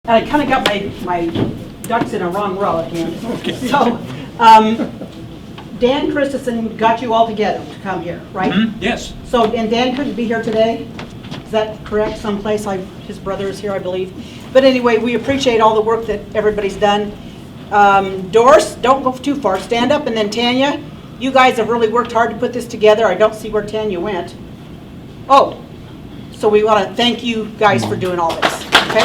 I kind of got my ducks in a wrong row again. Okay. So, Dan Christensen got you all together to come here, right? Mm-hmm. Yes. So, and Dan couldn't be here today? Is that correct? Someplace, his brother is here, I believe. But anyway, we appreciate all the work that everybody's done. Doris, don't go too far. Stand up, and then Tanya, you guys have really worked hard to put this together. I don't see where Tanya went. Oh, so we want to thank you guys for doing all this, okay?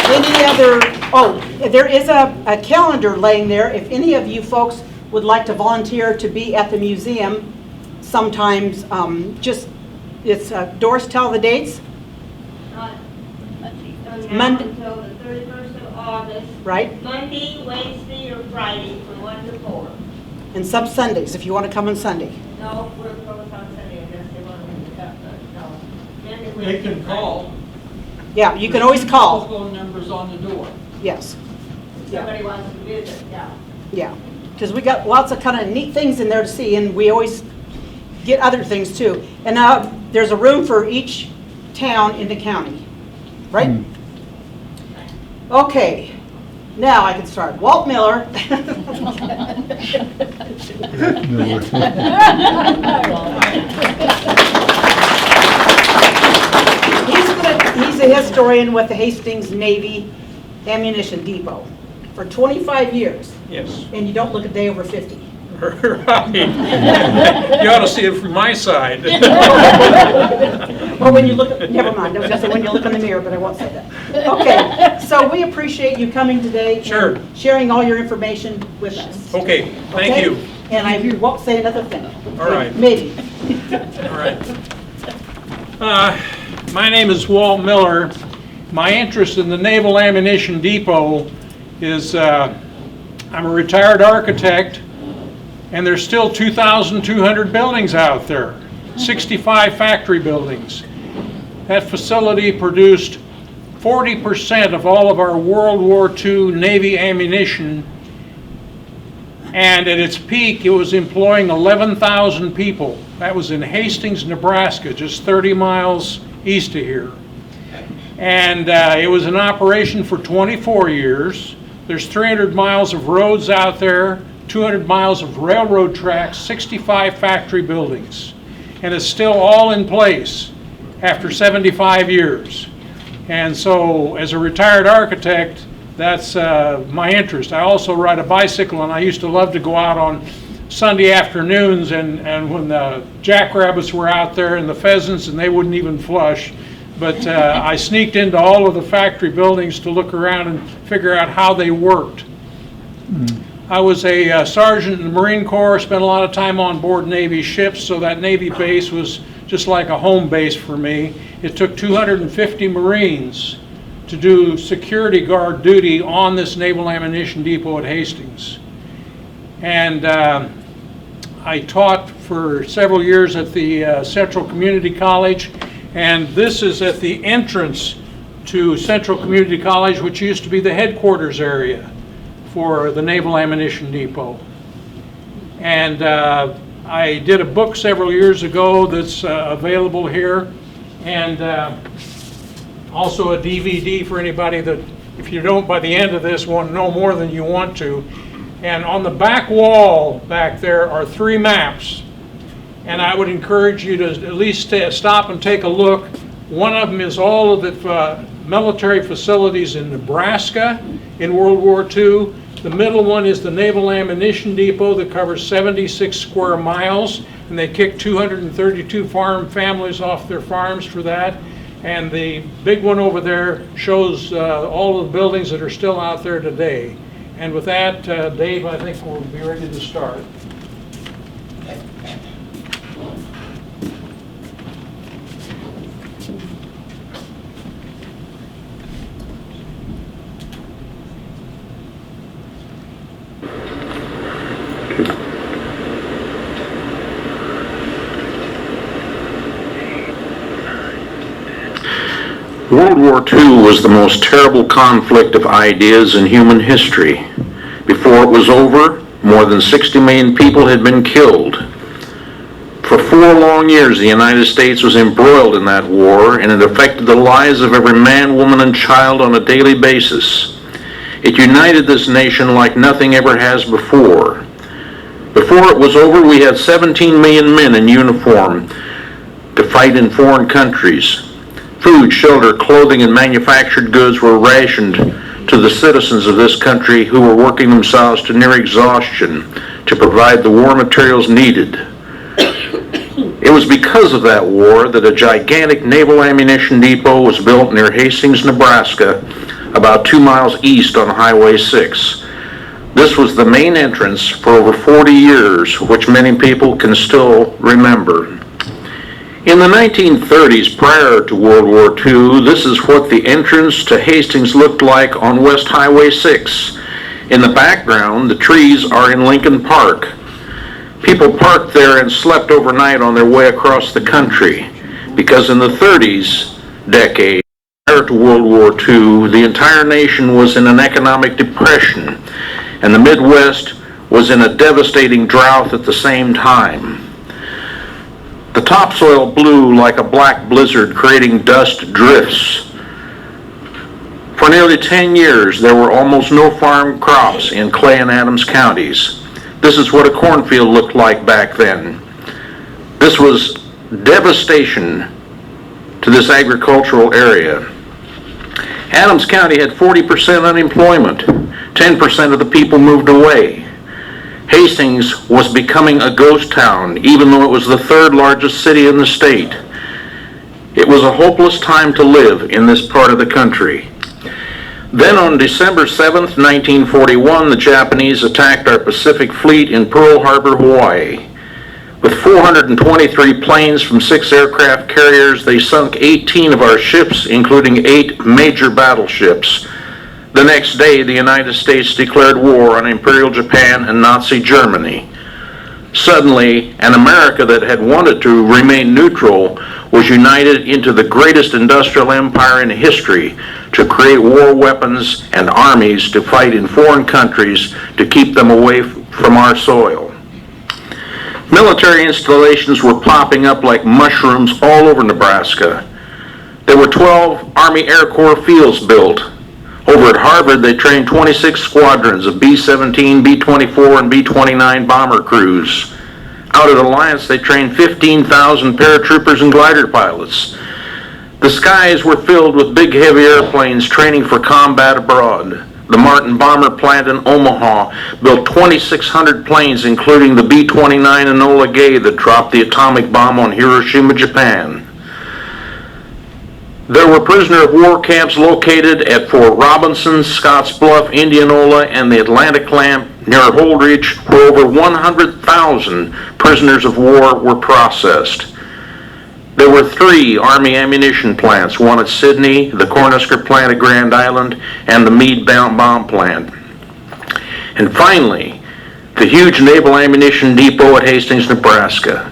Any other, there is a calendar laying there. If any of you folks would like to volunteer to be at the museum sometimes, it's, Doris, tell the dates. Monday until the 31st of August. Right. Monday, Wednesday, or Friday from 1 to 4. And some Sundays, if you want to come on Sunday. No, we're closed on Sunday unless they want to pick up, but no. Monday, They Wednesday, can call. Yeah, you can always call. Phone numbers on the door. Yes. If somebody wants to visit, yeah. Yeah, because we got lots of kind of neat things in there to see, and we always get other things too. And there's a room for each town in the county, right? Okay, now I can start. Walt Miller. He's a historian with the Hastings Navy Ammunition Depot for 25 years. Yes. And you don't look a day over 50. Right. You ought to see it from my side. Or when you look, never mind, I was going to say when you look in the mirror, but I won't say that. Okay, so we appreciate you coming today. Sure. And sharing all your information with us. Okay, thank you. And I won't say another thing. All right. Maybe. All right. My name is Walt Miller. My interest in the Naval Ammunition Depot is I'm a retired architect, and there's still 2,200 buildings out there, 65 factory buildings. That facility produced 40% of all of our World War II Navy ammunition, and at its peak it was employing 11,000 people. That was in Hastings, Nebraska, just 30 miles east of here. And it was in operation for 24 years. There's 300 miles of roads out there, 200 miles of railroad tracks, 65 factory buildings. And it's still all in place after 75 years. And so as a retired architect, that's my interest. I also ride a bicycle, and I used to love to go out on Sunday afternoons and when the jackrabbits were out there and the pheasants, and they wouldn't even flush. But I sneaked into all of the factory buildings to look around and figure out how they worked. I was a sergeant in the Marine Corps, spent a lot of time on board Navy ships, so that Navy base was just like a home base for me. It took 250 Marines to do security guard duty on this Naval Ammunition Depot at Hastings. And I taught for several years at the Central Community College, and this is at the entrance to Central Community College, which used to be the headquarters area for the Naval Ammunition Depot. And I did a book several years ago that's available here, and also a DVD for anybody that, if you don't by the end of this, want to know more than you want to. And on the back wall back there are 3 maps, and I would encourage you to at least stop and take a look. One of them is all of the military facilities in Nebraska in World War II. The middle one is the Naval Ammunition Depot that covers 76 square miles, and they kicked 232 farm families off their farms for that. And the big one over there shows all of the buildings that are still out there today. And with that, Dave, I think we'll be ready to start. World War II was the most terrible conflict of ideas in human history. Before it was over, more than 60 million people had been killed. For 4 long years, the United States was embroiled in that war, and it affected the lives of every man, woman, and child on a daily basis. It united this nation like nothing ever has before. Before it was over, we had 17 million men in uniform to fight in foreign countries. Food, shelter, clothing, and manufactured goods were rationed to the citizens of this country who were working themselves to near exhaustion to provide the war materials needed. It was because of that war that a gigantic naval ammunition depot was built near Hastings, Nebraska, about 2 miles east on Highway 6. This was the main entrance for over 40 years, which many people can still remember. In the 1930s, prior to World War II, this is what the entrance to Hastings looked like on West Highway 6. In the background, the trees are in Lincoln Park. People parked there and slept overnight on their way across the country, because in the 30s decade, prior to World War II, the entire nation was in an economic depression, and the Midwest was in a devastating drought at the same time. The topsoil blew like a black blizzard, creating dust drifts. For nearly 10 years, there were almost no farm crops in Clay and Adams counties. This is what a cornfield looked like back then. This was devastation to this agricultural area. Adams County had 40% unemployment. 10% of the people moved away. Hastings was becoming a ghost town, even though it was the 3rd largest city in the state. It was a hopeless time to live in this part of the country. Then on December 7th, 1941, the Japanese attacked our Pacific Fleet in Pearl Harbor, Hawaii. With 423 planes from 6 aircraft carriers, they sunk 18 of our ships, including 8 major battleships. The next day, the United States declared war on Imperial Japan and Nazi Germany. Suddenly, an America that had wanted to remain neutral was united into the greatest industrial empire in history to create war weapons and armies to fight in foreign countries to keep them away from our soil. Military installations were popping up like mushrooms all over Nebraska. There were 12 Army Air Corps fields built. Over at Harvard, they trained 26 squadrons of B-17, B-24, and B-29 bomber crews. Out at Alliance, they trained 15,000 paratroopers and glider pilots. The skies were filled with big, heavy airplanes training for combat abroad. The Martin Bomber Plant in Omaha built 2,600 planes, including the B-29 Enola Gay that dropped the atomic bomb on Hiroshima, Japan. There were prisoner of war camps located at Fort Robinson, Scotts Bluff, Indianola, and the Atlantic Camp near Holdridge, where over 100,000 prisoners of war were processed. There were 3 Army ammunition plants, one at Sydney, the Cornhusker plant at Grand Island, and the Meade bomb plant. And finally, the huge naval ammunition depot at Hastings, Nebraska.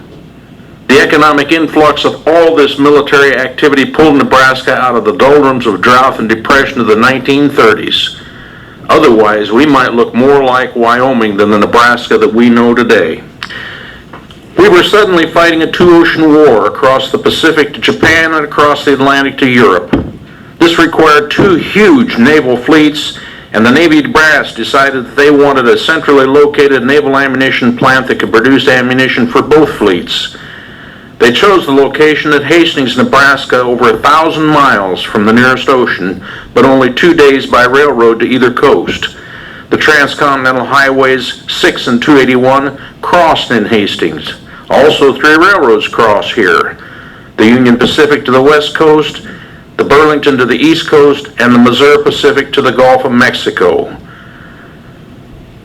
The economic influx of all this military activity pulled Nebraska out of the doldrums of drought and depression of the 1930s. Otherwise, we might look more like Wyoming than the Nebraska that we know today. We were suddenly fighting a 2-ocean war across the Pacific to Japan and across the Atlantic to Europe. This required 2 huge naval fleets, and the Navy brass decided that they wanted a centrally located naval ammunition plant that could produce ammunition for both fleets. They chose the location at Hastings, Nebraska, over 1,000 miles from the nearest ocean, but only 2 days by railroad to either coast. The transcontinental highways 6 and 281 crossed in Hastings. Also 3 railroads cross here. The Union Pacific to the west coast, the Burlington to the east coast, and the Missouri Pacific to the Gulf of Mexico.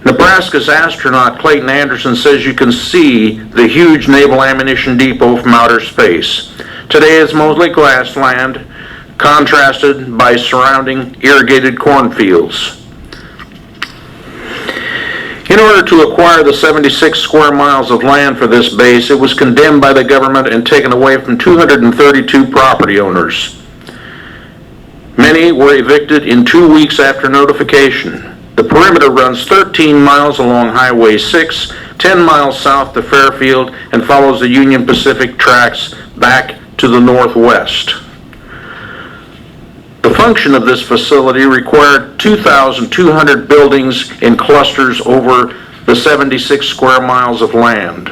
Nebraska's astronaut Clayton Anderson says you can see the huge naval ammunition depot from outer space. Today it's mostly grassland, contrasted by surrounding irrigated cornfields. In order to acquire the 76 square miles of land for this base, it was condemned by the government and taken away from 232 property owners. Many were evicted in 2 weeks after notification. The perimeter runs 13 miles along Highway 6, 10 miles south to Fairfield and follows the Union Pacific tracks back to the northwest. The function of this facility required 2,200 buildings in clusters over the 76 square miles of land.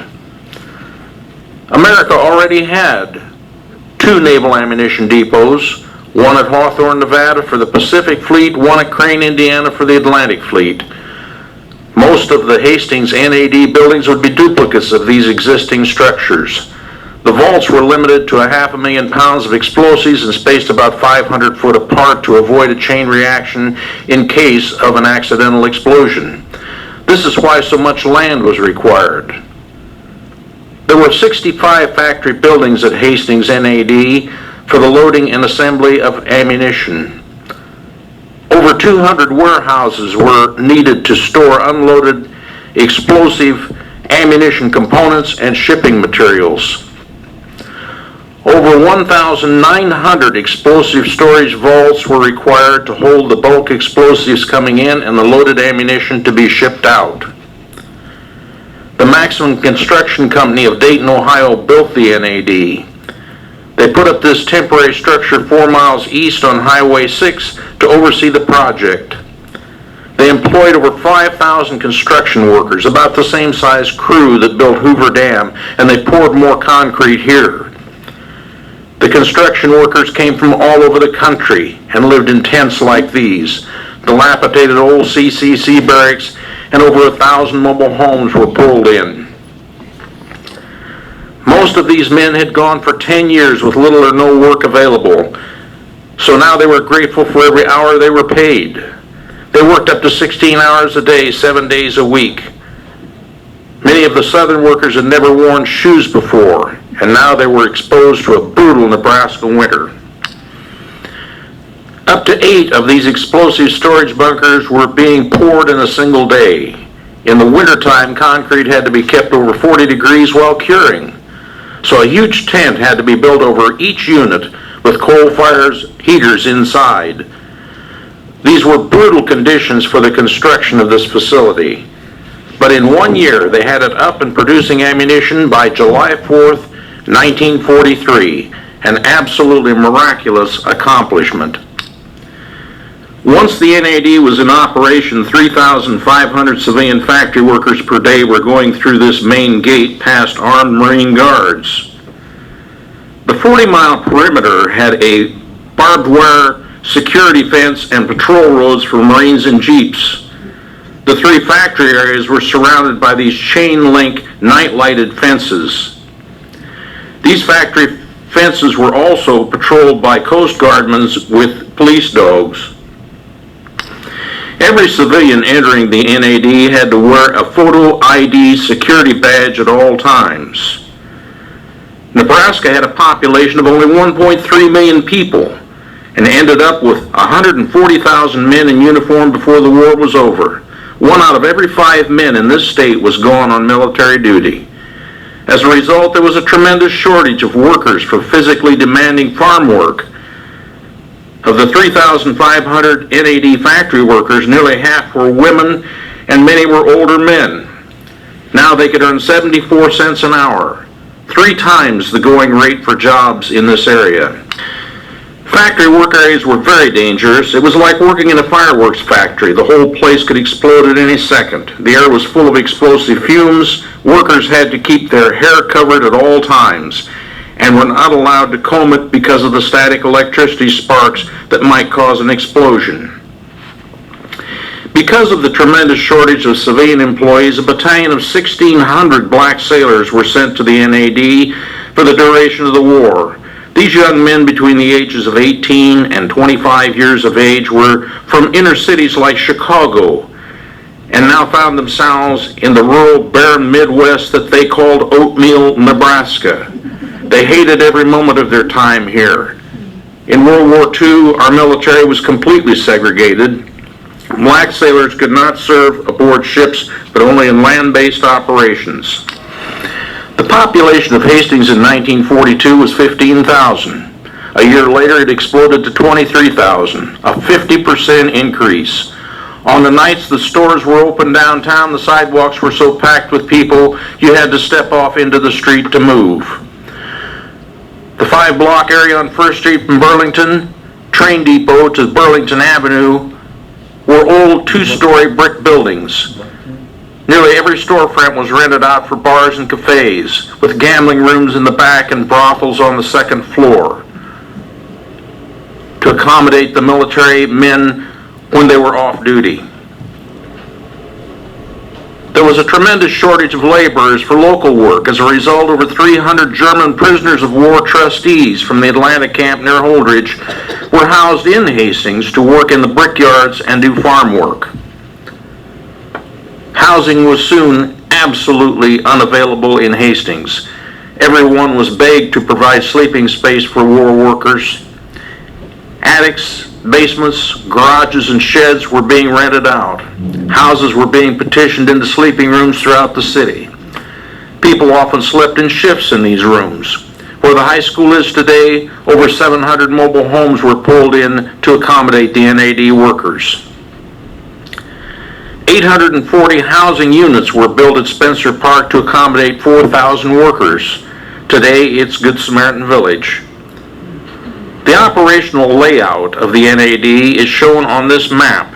America already had 2 naval ammunition depots, one at Hawthorne, Nevada for the Pacific Fleet, one at Crane, Indiana for the Atlantic Fleet. Most of the Hastings NAD buildings would be duplicates of these existing structures. The vaults were limited to 500,000 pounds of explosives and spaced about 500 foot apart to avoid a chain reaction in case of an accidental explosion. This is why so much land was required. There were 65 factory buildings at Hastings NAD for the loading and assembly of ammunition. Over 200 warehouses were needed to store unloaded explosive ammunition components and shipping materials. Over 1,900 explosive storage vaults were required to hold the bulk explosives coming in and the loaded ammunition to be shipped out. The Maximum Construction Company of Dayton, Ohio built the NAD. They put up this temporary structure 4 miles east on Highway 6 to oversee the project. They employed over 5,000 construction workers, about the same size crew that built Hoover Dam, and they poured more concrete here. The construction workers came from all over the country and lived in tents like these. Dilapidated old CCC barracks and over 1,000 mobile homes were pulled in. Most of these men had gone for 10 years with little or no work available, so now they were grateful for every hour they were paid. They worked up to 16 hours a day, 7 days a week. Many of the southern workers had never worn shoes before, and now they were exposed to a brutal Nebraska winter. Up to 8 of these explosive storage bunkers were being poured in a single day. In the wintertime, concrete had to be kept over 40 degrees while curing. So a huge tent had to be built over each unit with coal fires, heaters inside. These were brutal conditions for the construction of this facility. But in 1 year, they had it up and producing ammunition by July 4th, 1943, an absolutely miraculous accomplishment. Once the NAD was in operation, 3,500 civilian factory workers per day were going through this main gate past armed Marine guards. The 40-mile perimeter had a barbed wire security fence and patrol roads for Marines and Jeeps. The 3 factory areas were surrounded by these chain-link, night-lighted fences. These factory fences were also patrolled by Coast Guardmen with police dogs. Every civilian entering the NAD had to wear a photo ID security badge at all times. Nebraska had a population of only 1.3 million people and ended up with 140,000 men in uniform before the war was over. 1 out of every 5 men in this state was gone on military duty. As a result, there was a tremendous shortage of workers for physically demanding farm work. Of the 3,500 NAD factory workers, nearly half were women and many were older men. Now they could earn 74 cents an hour, 3 times the going rate for jobs in this area. Factory work areas were very dangerous. It was like working in a fireworks factory. The whole place could explode at any second. The air was full of explosive fumes. Workers had to keep their hair covered at all times and were not allowed to comb it because of the static electricity sparks that might cause an explosion. Because of the tremendous shortage of civilian employees, a battalion of 1,600 black sailors were sent to the NAD for the duration of the war. These young men between the ages of 18 and 25 years of age were from inner cities like Chicago and now found themselves in the rural, barren Midwest that they called Oatmeal, Nebraska. They hated every moment of their time here. In World War II, our military was completely segregated. Black sailors could not serve aboard ships, but only in land-based operations. The population of Hastings in 1942 was 15,000. A year later, it exploded to 23,000, a 50% increase. On the nights the stores were open downtown, the sidewalks were so packed with people, you had to step off into the street to move. The 5-block area on 1st Street from Burlington, Train Depot to Burlington Avenue, were old 2-story brick buildings. Nearly every storefront was rented out for bars and cafes, with gambling rooms in the back and brothels on the 2nd floor to accommodate the military men when they were off duty. There was a tremendous shortage of laborers for local work. As a result, over 300 German prisoners of war trustees from the Atlanta camp near Holdridge were housed in Hastings to work in the brickyards and do farm work. Housing was soon absolutely unavailable in Hastings. Everyone was begged to provide sleeping space for war workers. Attics, basements, garages, and sheds were being rented out. Houses were being petitioned into sleeping rooms throughout the city. People often slept in shifts in these rooms. Where the high school is today, over 700 mobile homes were pulled in to accommodate the NAD workers. 840 housing units were built at Spencer Park to accommodate 4,000 workers. Today, it's Good Samaritan Village. The operational layout of the NAD is shown on this map.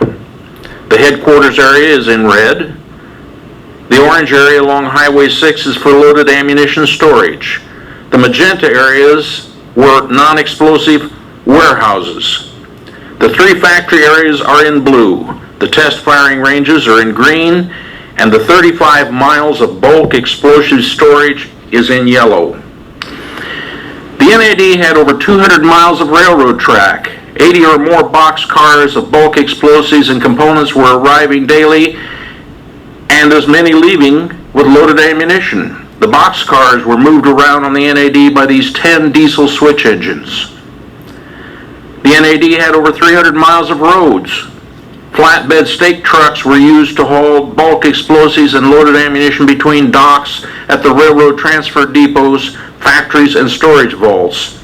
The headquarters area is in red. The orange area along Highway 6 is for loaded ammunition storage. The magenta areas were non-explosive warehouses. The 3 factory areas are in blue. The test firing ranges are in green, and the 35 miles of bulk explosive storage is in yellow. The NAD had over 200 miles of railroad track. 80 or more box cars of bulk explosives and components were arriving daily, and as many leaving with loaded ammunition. The box cars were moved around on the NAD by these 10 diesel switch engines. The NAD had over 300 miles of roads. Flatbed stake trucks were used to haul bulk explosives and loaded ammunition between docks at the railroad transfer depots, factories, and storage vaults.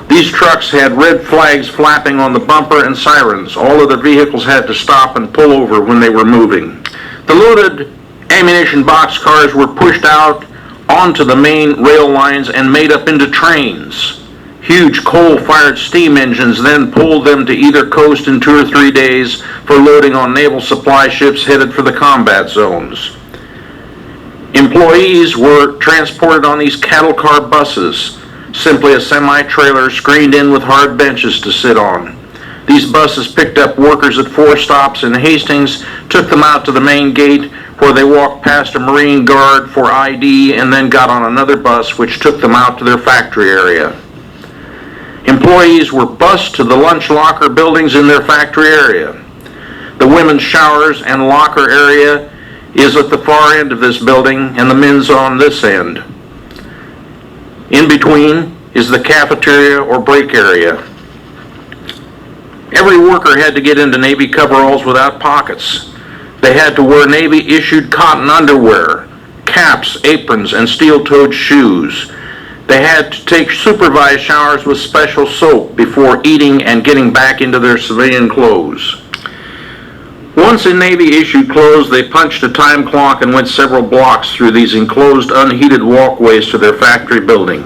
These trucks had red flags flapping on the bumper and sirens. All other vehicles had to stop and pull over when they were moving. The loaded ammunition box cars were pushed out onto the main rail lines and made up into trains. Huge coal-fired steam engines then pulled them to either coast in 2 or 3 days for loading on naval supply ships headed for the combat zones. Employees were transported on these cattle car buses, simply a semi-trailer screened in with hard benches to sit on. These buses picked up workers at 4 stops in Hastings, took them out to the main gate where they walked past a Marine guard for ID and then got on another bus which took them out to their factory area. Employees were bused to the lunch locker buildings in their factory area. The women's showers and locker area is at the far end of this building and the men's on this end. In between is the cafeteria or break area. Every worker had to get into Navy coveralls without pockets. They had to wear Navy-issued cotton underwear, caps, aprons, and steel-toed shoes. They had to take supervised showers with special soap before eating and getting back into their civilian clothes. Once in Navy-issued clothes, they punched a time clock and went several blocks through these enclosed, unheated walkways to their factory building.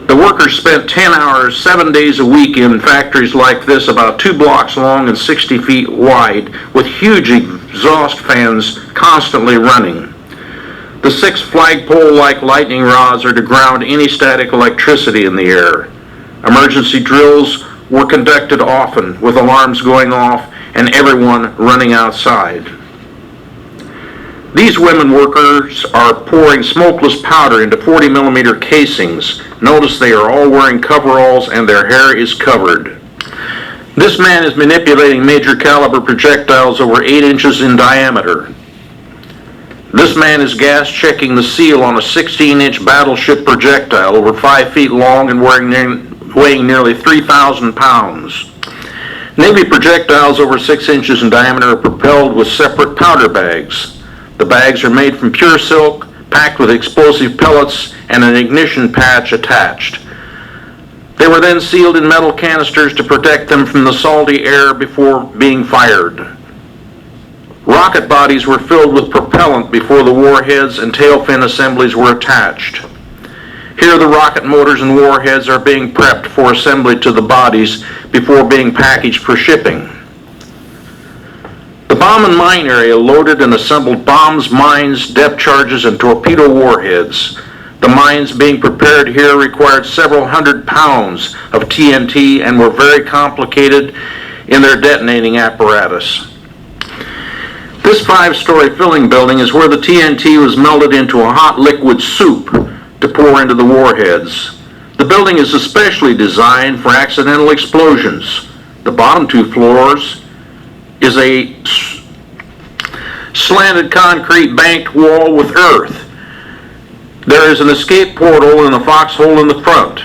The workers spent 10 hours, 7 days a week in factories like this, about 2 blocks long and 60 feet wide, with huge exhaust fans constantly running. The 6 flagpole-like lightning rods are to ground any static electricity in the air. Emergency drills were conducted often, with alarms going off and everyone running outside. These women workers are pouring smokeless powder into 40-millimeter casings. Notice they are all wearing coveralls and their hair is covered. This man is manipulating major caliber projectiles over 8 inches in diameter. This man is gas checking the seal on a 16-inch battleship projectile over 5 feet long and weighing nearly 3,000 pounds. Navy projectiles over 6 inches in diameter are propelled with separate powder bags. The bags are made from pure silk, packed with explosive pellets and an ignition patch attached. They were then sealed in metal canisters to protect them from the salty air before being fired. Rocket bodies were filled with propellant before the warheads and tail fin assemblies were attached. Here the rocket motors and warheads are being prepped for assembly to the bodies before being packaged for shipping. The bomb and mine area loaded and assembled bombs, mines, depth charges, and torpedo warheads. The mines being prepared here required several hundred pounds of TNT and were very complicated in their detonating apparatus. This 5-story filling building is where the TNT was melted into a hot liquid soup to pour into the warheads. The building is especially designed for accidental explosions. The bottom 2 floors is a slanted concrete banked wall with earth. There is an escape portal and a foxhole in the front.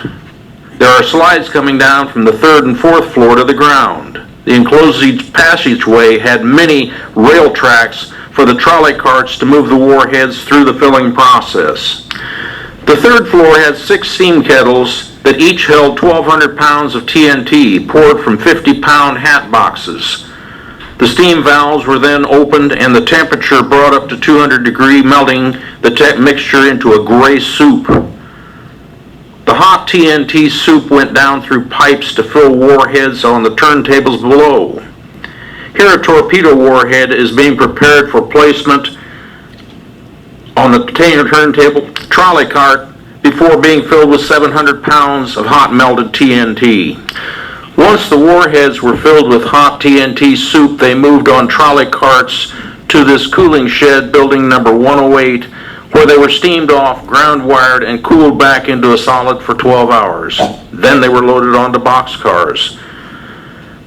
There are slides coming down from the 3rd and 4th floor to the ground. The enclosed passageway had many rail tracks for the trolley carts to move the warheads through the filling process. The 3rd floor had 6 steam kettles that each held 1,200 pounds of TNT poured from 50-pound hat boxes. The steam valves were then opened and the temperature brought up to 200 degrees, melting the mixture into a gray soup. The hot TNT soup went down through pipes to fill warheads on the turntables below. Here a torpedo warhead is being prepared for placement on the turntable trolley cart before being filled with 700 pounds of hot melted TNT. Once the warheads were filled with hot TNT soup, they moved on trolley carts to this cooling shed, building number 108, where they were steamed off, ground wired, and cooled back into a solid for 12 hours. Then they were loaded onto boxcars.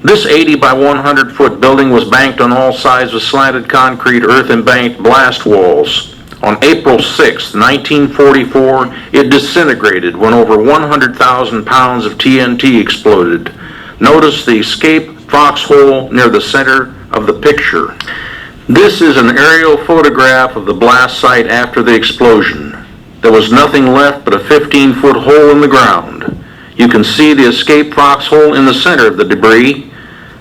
This 80 by 100 foot building was banked on all sides with slanted concrete earth embanked blast walls. On April 6, 1944, it disintegrated when over 100,000 pounds of TNT exploded. Notice the escape foxhole near the center of the picture. This is an aerial photograph of the blast site after the explosion. There was nothing left but a 15-foot hole in the ground. You can see the escape foxhole in the center of the debris.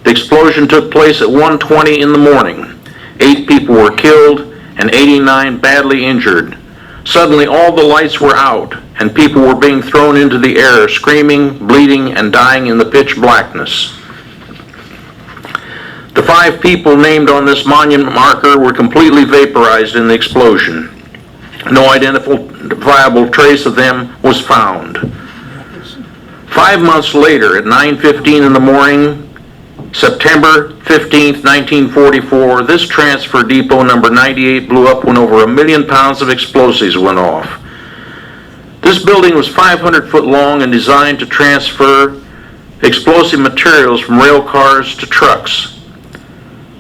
The explosion took place at 1:20 in the morning. 8 people were killed and 89 badly injured. Suddenly all the lights were out and people were being thrown into the air, screaming, bleeding, and dying in the pitch blackness. The 5 people named on this monument marker were completely vaporized in the explosion. No identifiable trace of them was found. 5 months later, at 9:15 in the morning, September 15, 1944, this transfer depot number 98 blew up when over 1 million pounds of explosives went off. This building was 500 foot long and designed to transfer explosive materials from rail cars to trucks.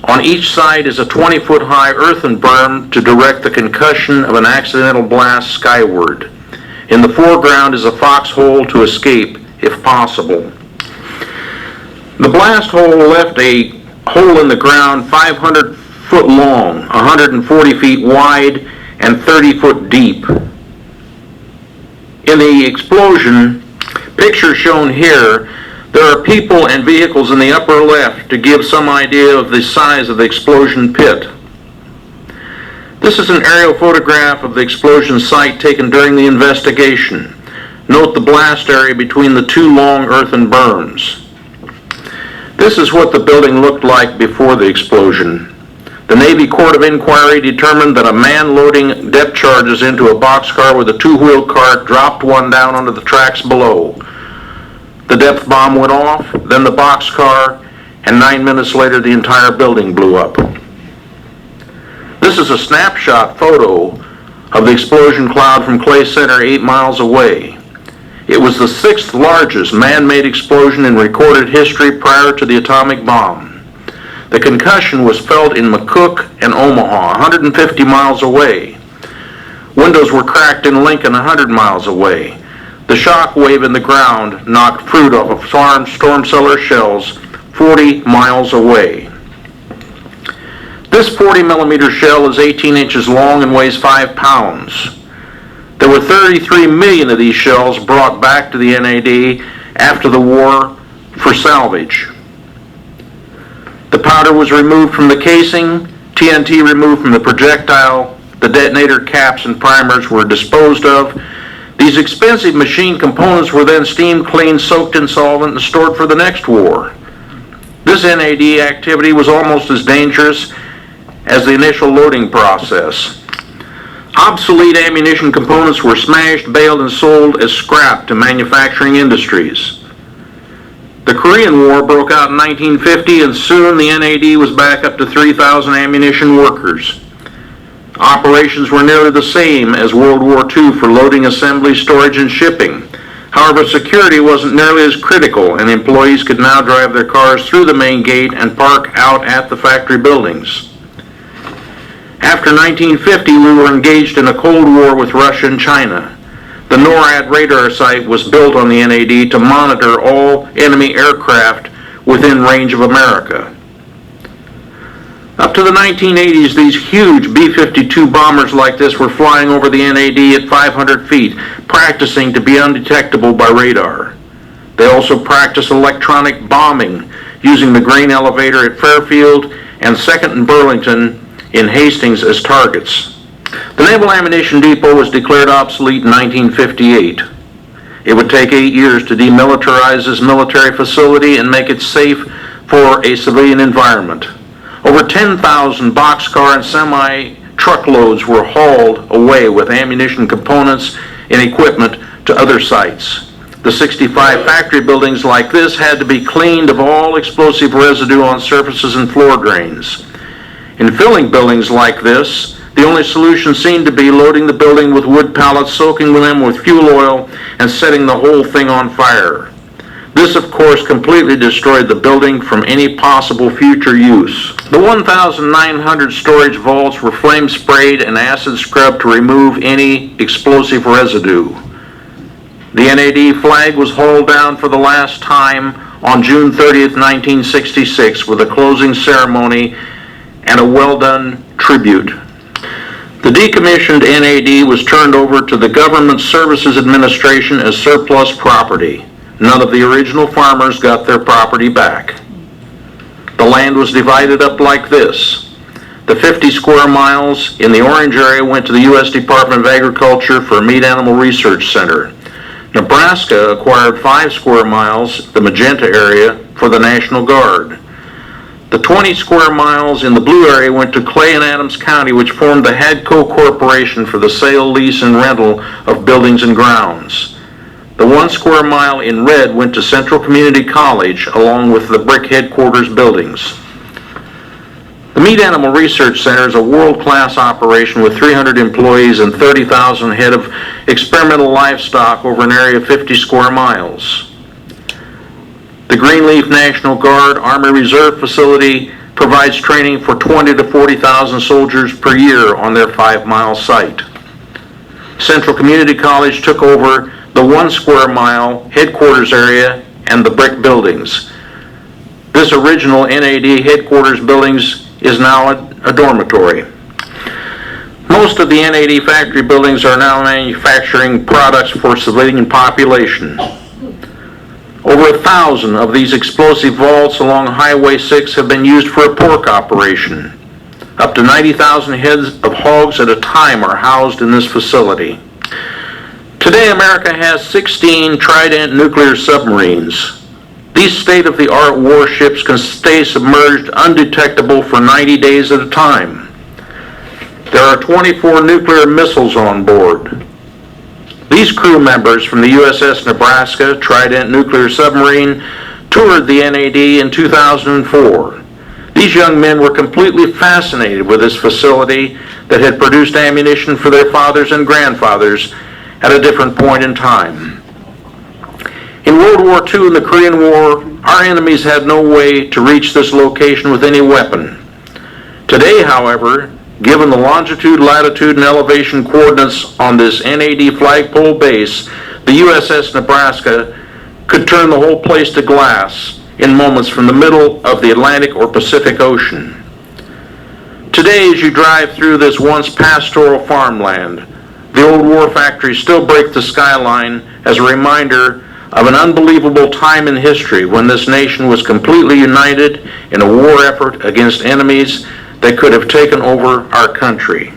On each side is a 20-foot high earthen berm to direct the concussion of an accidental blast skyward. In the foreground is a foxhole to escape, if possible. The blast hole left a hole in the ground 500 foot long, 140 feet wide, and 30 foot deep. In the explosion, picture shown here, there are people and vehicles in the upper left to give some idea of the size of the explosion pit. This is an aerial photograph of the explosion site taken during the investigation. Note the blast area between the 2 long earthen berms. This is what the building looked like before the explosion. The Navy Court of Inquiry determined that a man loading depth charges into a boxcar with a 2-wheel cart dropped one down onto the tracks below. The depth bomb went off, then the boxcar, and 9 minutes later the entire building blew up. This is a snapshot photo of the explosion cloud from Clay Center 8 miles away. It was the 6th largest man-made explosion in recorded history prior to the atomic bomb. The concussion was felt in McCook and Omaha, 150 miles away. Windows were cracked in Lincoln, 100 miles away. The shock wave in the ground knocked fruit off of storm cellar shells 40 miles away. This 40-millimeter shell is 18 inches long and weighs 5 pounds. There were 33 million of these shells brought back to the NAD after the war for salvage. The powder was removed from the casing, TNT removed from the projectile, the detonator caps and primers were disposed of. These expensive machine components were then steam cleaned, soaked in solvent, and stored for the next war. This NAD activity was almost as dangerous as the initial loading process. Obsolete ammunition components were smashed, baled, and sold as scrap to manufacturing industries. The Korean War broke out in 1950, and soon the NAD was back up to 3,000 ammunition workers. Operations were nearly the same as World War II for loading, assembly, storage, and shipping. However, security wasn't nearly as critical, and employees could now drive their cars through the main gate and park out at the factory buildings. After 1950, we were engaged in a Cold War with Russia and China. The NORAD radar site was built on the NAD to monitor all enemy aircraft within range of America. Up to the 1980s, these huge B-52 bombers like this were flying over the NAD at 500 feet, practicing to be undetectable by radar. They also practiced electronic bombing, using the grain elevator at Fairfield and 2nd and Burlington in Hastings as targets. The Naval Ammunition Depot was declared obsolete in 1958. It would take 8 years to demilitarize this military facility and make it safe for a civilian environment. Over 10,000 boxcar and semi-truckloads were hauled away with ammunition components and equipment to other sites. The 65 factory buildings like this had to be cleaned of all explosive residue on surfaces and floor drains. In filling buildings like this, the only solution seemed to be loading the building with wood pallets, soaking them with fuel oil, and setting the whole thing on fire. This, of course, completely destroyed the building from any possible future use. The 1,900 storage vaults were flame sprayed and acid scrubbed to remove any explosive residue. The NAD flag was hauled down for the last time on June 30th, 1966, with a closing ceremony and a well-done tribute. The decommissioned NAD was turned over to the Government Services Administration as surplus property. None of the original farmers got their property back. The land was divided up like this. The 50 square miles in the orange area went to the U.S. Department of Agriculture for a meat animal research center. Nebraska acquired 5 square miles, the magenta area, for the National Guard. The 20 square miles in the blue area went to Clay and Adams County, which formed the Hadco Corporation for the sale, lease, and rental of buildings and grounds. The 1 square mile in red went to Central Community College, along with the brick headquarters buildings. The Meat Animal Research Center is a world-class operation with 300 employees and 30,000 head of experimental livestock over an area of 50 square miles. The Greenleaf National Guard Army Reserve Facility provides training for 20 to 40,000 soldiers per year on their 5-mile site. Central Community College took over the 1 square mile headquarters area and the brick buildings. This original NAD headquarters buildings is now a dormitory. Most of the NAD factory buildings are now manufacturing products for civilian population. Over 1,000 of these explosive vaults along Highway 6 have been used for a pork operation. Up to 90,000 heads of hogs at a time are housed in this facility. Today, America has 16 Trident nuclear submarines. These state-of-the-art warships can stay submerged undetectable for 90 days at a time. There are 24 nuclear missiles on board. These crew members from the USS Nebraska Trident nuclear submarine toured the NAD in 2004. These young men were completely fascinated with this facility that had produced ammunition for their fathers and grandfathers at a different point in time. In World War II and the Korean War, our enemies had no way to reach this location with any weapon. Today, however, given the longitude, latitude, and elevation coordinates on this NAD flagpole base, the USS Nebraska could turn the whole place to glass in moments from the middle of the Atlantic or Pacific Ocean. Today, as you drive through this once pastoral farmland, the old war factories still break the skyline as a reminder of an unbelievable time in history when this nation was completely united in a war effort against enemies that could have taken over our country.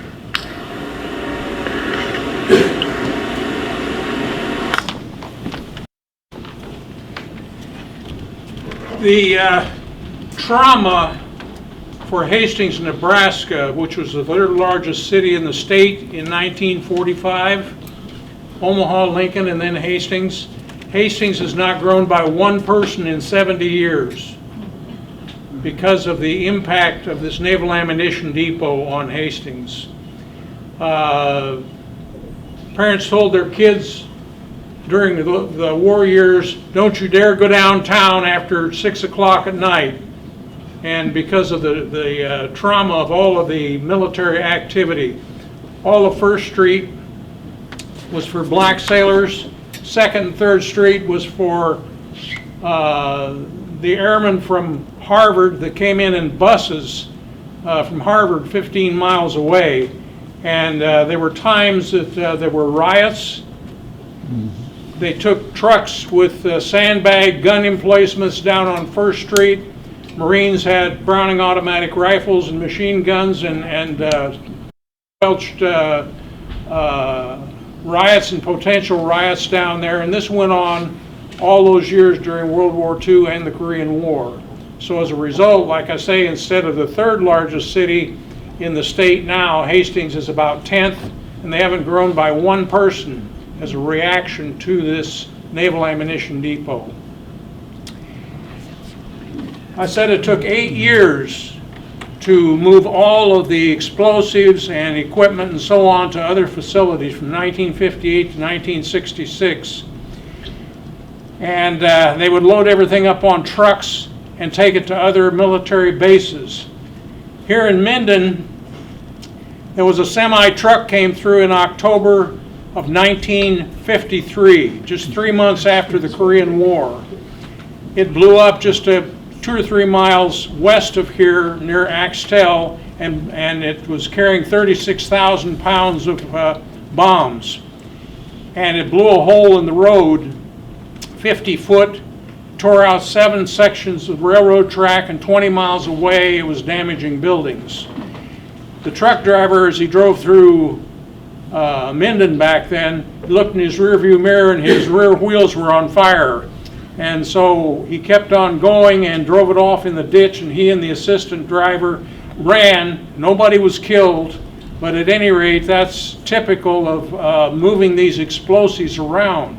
The trauma for Hastings, Nebraska, which was the third largest city in the state in 1945, Omaha, Lincoln, and then Hastings. Hastings has not grown by one person in 70 years because of the impact of this naval ammunition depot on Hastings. Parents told their kids during the war years, don't you dare go downtown after 6 o'clock at night. And because of the trauma of all of the military activity, all of 1st Street was for black sailors. 2nd and 3rd Street was for the airmen from Harvard that came in buses from Harvard 15 miles away. And there were times that there were riots. They took trucks with sandbag gun emplacements down on 1st Street. Marines had Browning automatic rifles and machine guns and quelched riots and potential riots down there. And this went on all those years during World War II and the Korean War. So as a result, like I say, instead of the 3rd largest city in the state now, Hastings is about 10th, and they haven't grown by one person as a reaction to this naval ammunition depot. I said it took 8 years to move all of the explosives and equipment and so on to other facilities from 1958 to 1966. And they would load everything up on trucks and take it to other military bases. Here in Minden, there was a semi-truck came through in October of 1953, just 3 months after the Korean War. It blew up just 2 or 3 miles west of here near Axtell, and it was carrying 36,000 pounds of bombs. And it blew a hole in the road, 50 foot, tore out 7 sections of railroad track, and 20 miles away it was damaging buildings. The truck driver, as he drove through Minden back then, looked in his rearview mirror and his rear wheels were on fire. And so he kept on going and drove it off in the ditch, and he and the assistant driver ran. Nobody was killed, but at any rate, that's typical of moving these explosives around.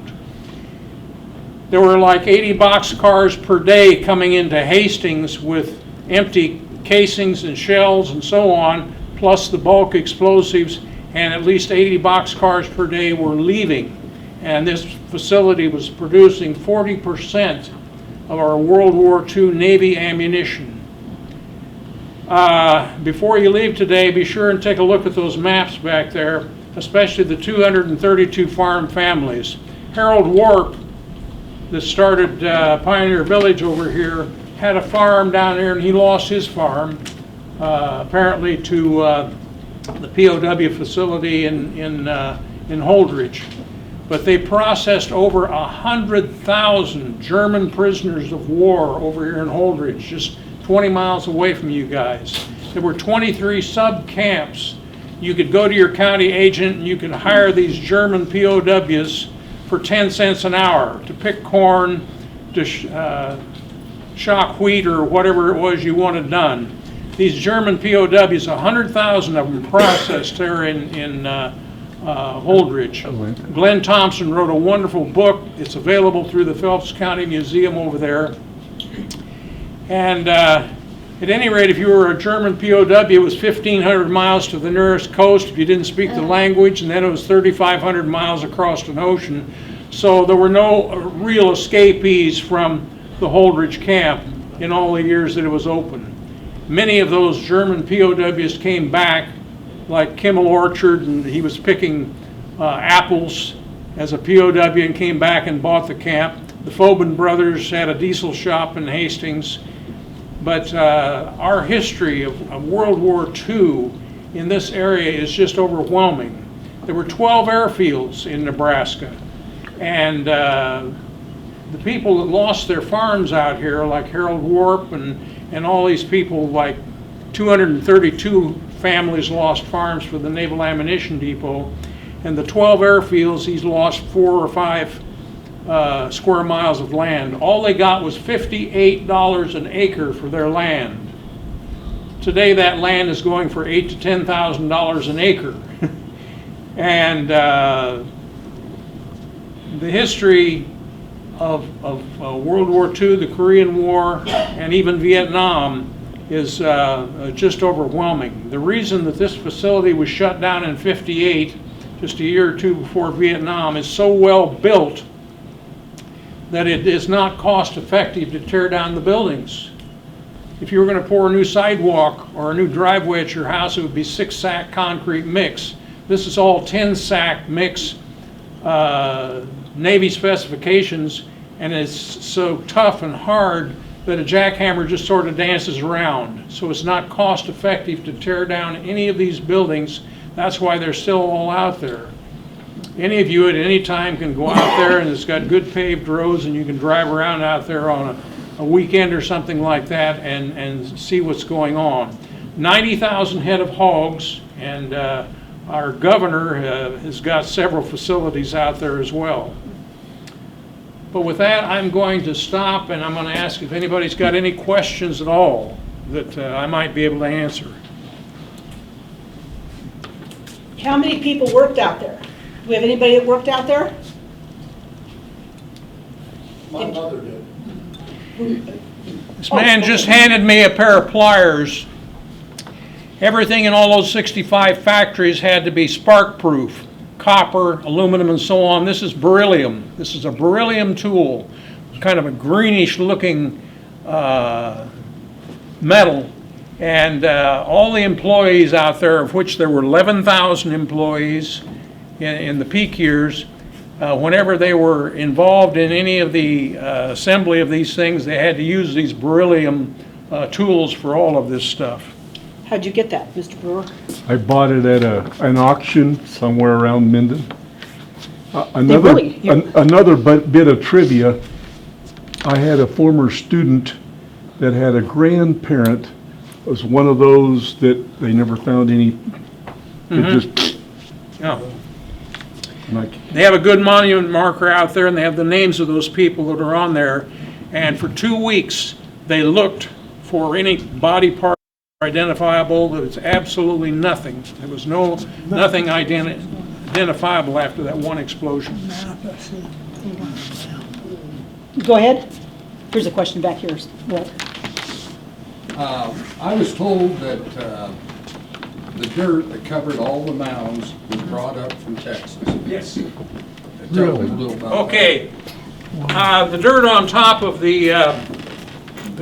There were like 80 boxcars per day coming into Hastings with empty casings and shells and so on, plus the bulk explosives, and at least 80 boxcars per day were leaving. And this facility was producing 40% of our World War II Navy ammunition. Before you leave today, be sure and take a look at those maps back there, especially the 232 farm families. Harold Warp, that started Pioneer Village over here, had a farm down there, and he lost his farm, apparently to the POW facility in Holdridge. But they processed over 100,000 German prisoners of war over here in Holdridge, just 20 miles away from you guys. There were 23 sub-camps. You could go to your county agent and you could hire these German POWs for 10 cents an hour to pick corn, to shock wheat or whatever it was you wanted done. These German POWs, 100,000 of them processed there in Holdridge. Glenn Thompson wrote a wonderful book. It's available through the Phelps County Museum over there. And at any rate, if you were a German POW, it was 1,500 miles to the nearest coast if you didn't speak the language, and then it was 3,500 miles across an ocean. So there were no real escapees from the Holdridge camp in all the years that it was open. Many of those German POWs came back, like Kimmel Orchard, and he was picking apples as a POW and came back and bought the camp. The Foban brothers had a diesel shop in Hastings. But our history of World War II in this area is just overwhelming. There were 12 airfields in Nebraska, and the people that lost their farms out here, like Harold Warp and all these people, like 232 families lost farms for the Naval Ammunition Depot, and the 12 airfields, he's lost 4 or 5 square miles of land. All they got was $58 an acre for their land. Today that land is going for $8,000 to $10,000 an acre. And the history of World War II, the Korean War, and even Vietnam is just overwhelming. The reason that this facility was shut down in '58, just a year or two before Vietnam, is so well built that it is not cost effective to tear down the buildings. If you were going to pour a new sidewalk or a new driveway at your house, it would be 6-sack concrete mix. This is all 10-sack mix, Navy specifications, and it's so tough and hard that a jackhammer just sort of dances around. So it's not cost effective to tear down any of these buildings. That's why they're still all out there. Any of you at any time can go out there, and it's got good paved roads, and you can drive around out there on a weekend or something like that and see what's going on. 90,000 head of hogs, and our governor has got several facilities out there as well. But with that, I'm going to stop, and I'm going to ask if anybody's got any questions at all that I might be able to answer. How many people worked out there? Do we have anybody that worked out there? My mother did. This man just handed me a pair of pliers. Everything in all those 65 factories had to be spark-proof. Copper, aluminum, and so on. This is beryllium. This is a beryllium tool, kind of a greenish-looking metal. And all the employees out there, of which there were 11,000 employees in the peak years, whenever they were involved in any of the assembly of these things, they had to use these beryllium tools for all of this stuff. How'd you get that, Mr. Brewer? I bought it at an auction somewhere around Minden. really- Another bit of trivia, I had a former student that had a grandparent was one of those that they never found any, it just, Yeah. like, They have a good monument marker out there, and they have the names of those people that are on there. And for 2 weeks, they looked for any body part identifiable. There was absolutely nothing. There was nothing identifiable after that one explosion. Go ahead. Here's a question back here, Walt. I was told that the dirt that covered all the mounds was brought up from Texas. Yes. Tell me a little about that. Okay. The dirt on top of the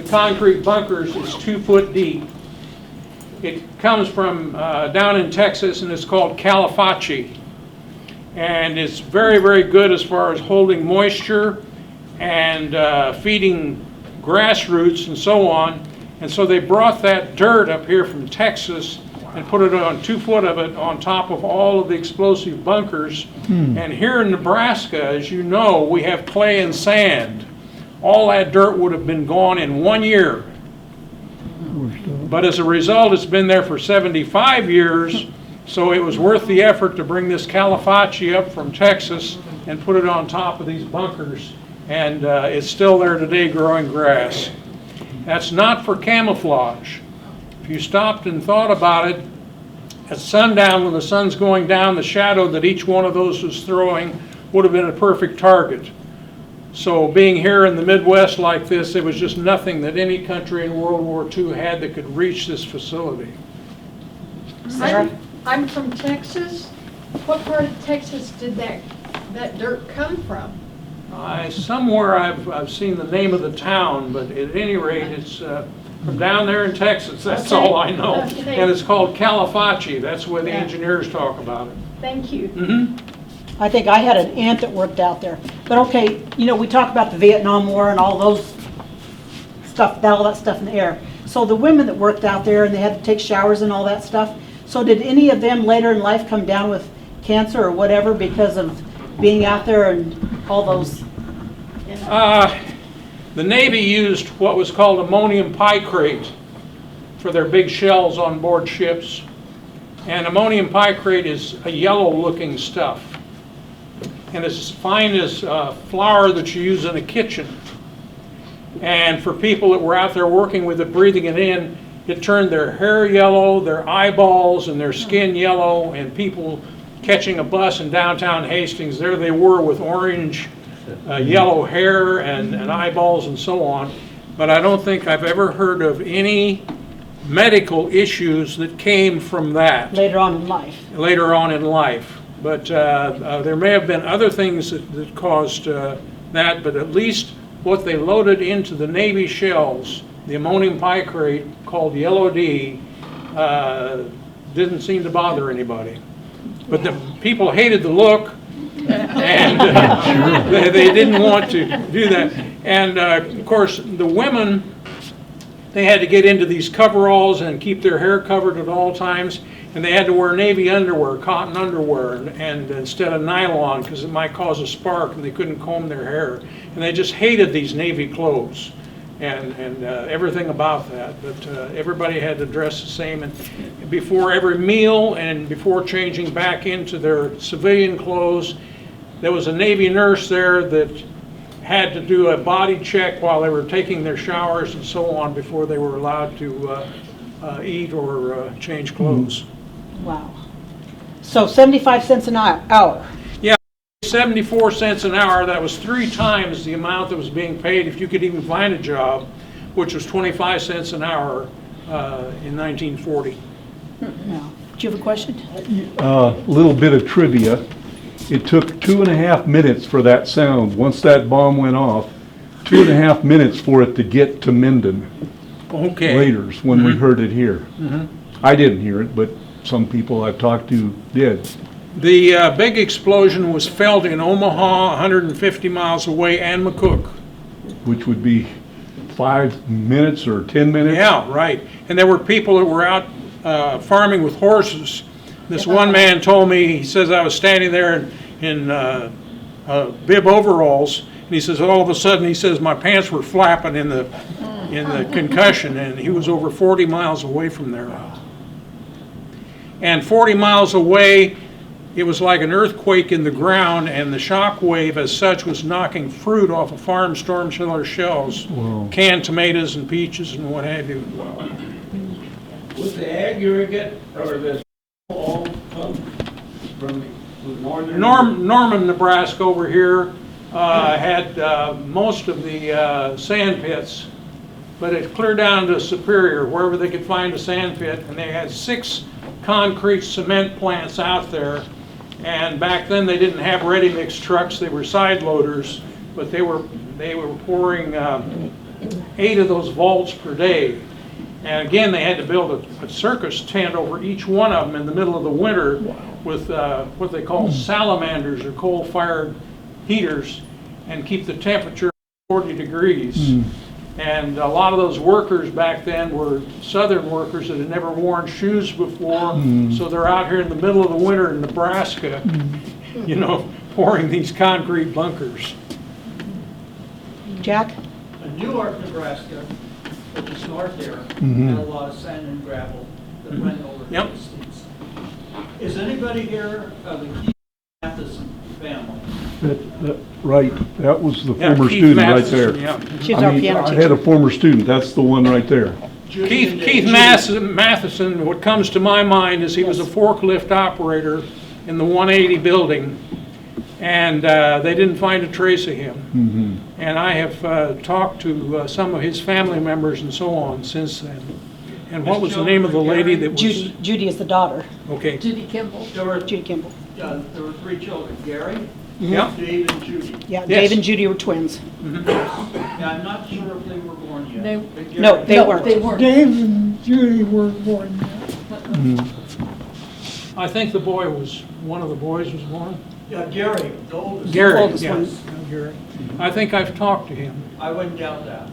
concrete bunkers is 2 foot deep. It comes from down in Texas, and it's called califachi. And it's very, very good as far as holding moisture and feeding grass roots and so on. And so they brought that dirt up here from Texas and put it on 2 foot of it on top of all of the explosive bunkers. And here in Nebraska, as you know, we have clay and sand. All that dirt would have been gone in 1 year. But as a result, it's been there for 75 years, so it was worth the effort to bring this califachi up from Texas and put it on top of these bunkers. And it's still there today growing grass. That's not for camouflage. If you stopped and thought about it, at sundown when the sun's going down, the shadow that each one of those was throwing would have been a perfect target. So being here in the Midwest like this, there was just nothing that any country in World War II had that could reach this facility. I'm from Texas. What part of Texas did that dirt come from? Somewhere I've seen the name of the town, but at any rate, it's from down there in Texas. That's all I know. Okay. And it's called califachi. That's where the engineers talk about it. Thank you. I think I had an aunt that worked out there. But okay, you know, we talk about the Vietnam War and all those stuff, all that stuff in the air. So the women that worked out there and they had to take showers and all that stuff, so did any of them later in life come down with cancer or whatever because of being out there and all those The Navy used what was called ammonium picrate for their big shells on board ships. And ammonium picrate is a yellow-looking stuff. And it's as fine as flour that you use in a kitchen. And for people that were out there working with it, breathing it in, it turned their hair yellow, their eyeballs and their skin yellow, and people catching a bus in downtown Hastings, there they were with orange, yellow hair and eyeballs and so on. But I don't think I've ever heard of any medical issues that came from that Later on in life. later on in life. But there may have been other things that caused that, but at least what they loaded into the Navy shells, the ammonium picrate called Yellow D, didn't seem to bother anybody. But the people hated the look, and they didn't want to do that. And of course, the women, they had to get into these coveralls and keep their hair covered at all times, and they had to wear Navy underwear, cotton underwear, and instead of nylon, because it might cause a spark, and they couldn't comb their hair. And they just hated these Navy clothes and everything about that. But everybody had to dress the same, and before every meal and before changing back into their civilian clothes, there was a Navy nurse there that had to do a body check while they were taking their showers and so on before they were allowed to eat or change clothes. Wow. So 75 cents an hour. 74 cents an hour, that was 3 times the amount that was being paid if you could even find a job, which was 25 cents an hour in 1940. No. Do you have a question? Little bit of trivia. It took 2.5 minutes for that sound. Once that bomb went off, 2.5 minutes for it to get to Minden. Okay. Later, when we heard it here. I didn't hear it, but some people I've talked to did. The big explosion was felt in Omaha, 150 miles away, and McCook. Which would be 5 minutes or 10 minutes? Yeah, right. And there were people that were out farming with horses. This one man told me, he says, I was standing there in bib overalls, and he says, all of a sudden, he says, my pants were flapping in the concussion, and he was over 40 miles away from there. And 40 miles away, it was like an earthquake in the ground, and the shock wave as such was knocking fruit off of farm storm cellar shells, canned tomatoes and peaches and what have you. Was the aggregate or the all come from the northern? Norman, Nebraska over here had most of the sand pits, but it cleared down to Superior, wherever they could find a sand pit, and they had 6 concrete cement plants out there. And back then they didn't have ready-mix trucks, they were side loaders, but they were pouring 8 of those vaults per day. And again, they had to build a circus tent over each one of them in the middle of the winter with what they call salamanders or coal-fired heaters, and keep the temperature at 40 degrees. And a lot of those workers back then were southern workers that had never worn shoes before, so they're out here in the middle of the winter in Nebraska, you know, pouring these concrete bunkers. Jack? Newark, Nebraska, which is north there, had a lot of sand and gravel that went over to Hastings. Is anybody here of the Keith Matheson family? Right, that was the Yeah, former Keith student right Matheson, there. yeah. She's our piano I teacher. had a former student, that's the one right there. Keith Matheson, what comes to my mind is he was a forklift operator in the 180 building, and they didn't find a trace of him. And I have talked to some of his family members and so on since then. And what was the name of the lady that was? Judy. Judy is the daughter. Okay. Judy Kimball. Judy Kimball. There were 3 children, Gary, Yeah. Dave, and Judy. Yeah, Yes. Dave and Judy were twins. Yeah, I'm not sure if they were born yet. They- but Gary- No, they weren't. They weren't. Dave and Judy were born yet. I think the boy was, one of the boys was born. Yeah, Gary, the oldest. Gary, Oldest yes. one. Yeah, Gary. I think I've talked to him. I wouldn't doubt that.